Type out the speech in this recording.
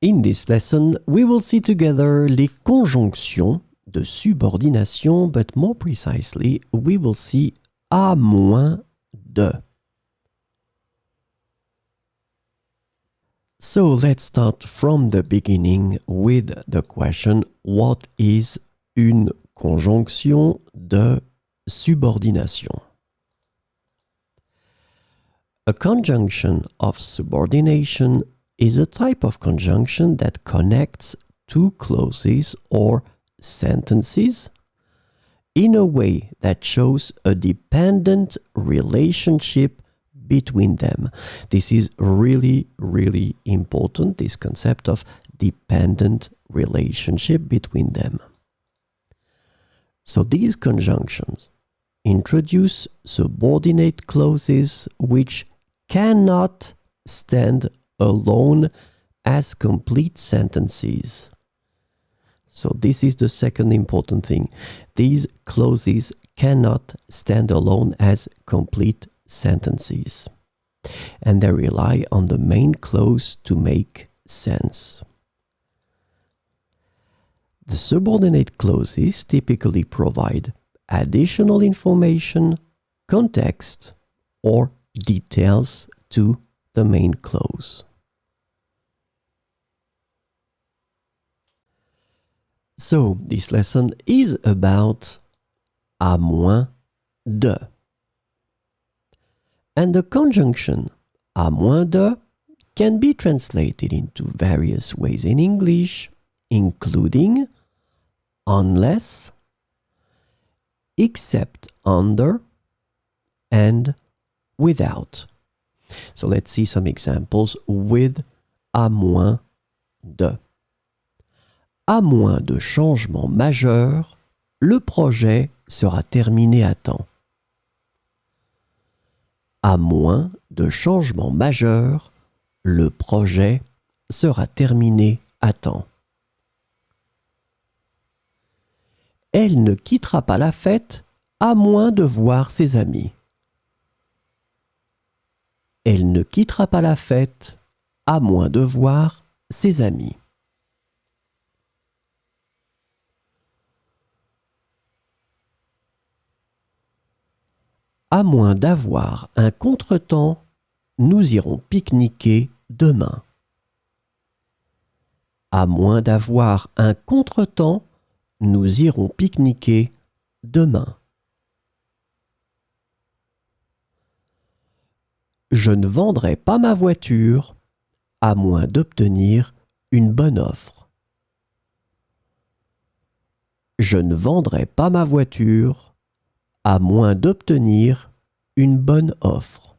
In this lesson, we will see together les conjonctions de subordination, but more precisely, we will see à moins de. So let's start from the beginning with the question, what is une conjonction de subordination? A conjunction of subordination is a type of conjunction that connects two clauses or sentences in a way that shows a dependent relationship between them. This is really, really important, this concept of dependent relationship between them. So these conjunctions introduce subordinate clauses which cannot stand alone as complete sentences. So this is the second important thing. These clauses cannot stand alone as complete sentences. And they rely on the main clause to make sense. The subordinate clauses typically provide additional information, context, or details to the main clause. So, this lesson is about à moins de. And the conjunction à moins de can be translated into various ways in English, including unless, except under, and without. So let's see some examples with à moins de. À moins de changements majeurs, le projet sera terminé à temps. À moins de changements majeurs, le projet sera terminé à temps. Elle ne quittera pas la fête à moins de voir ses amis. Elle ne quittera pas la fête à moins de voir ses amis. À moins d'avoir un contretemps, nous irons pique-niquer demain. À moins d'avoir un contretemps, nous irons pique-niquer demain. Je ne vendrai pas ma voiture à moins d'obtenir une bonne offre. Je ne vendrai pas ma voiture à moins d'obtenir une bonne offre.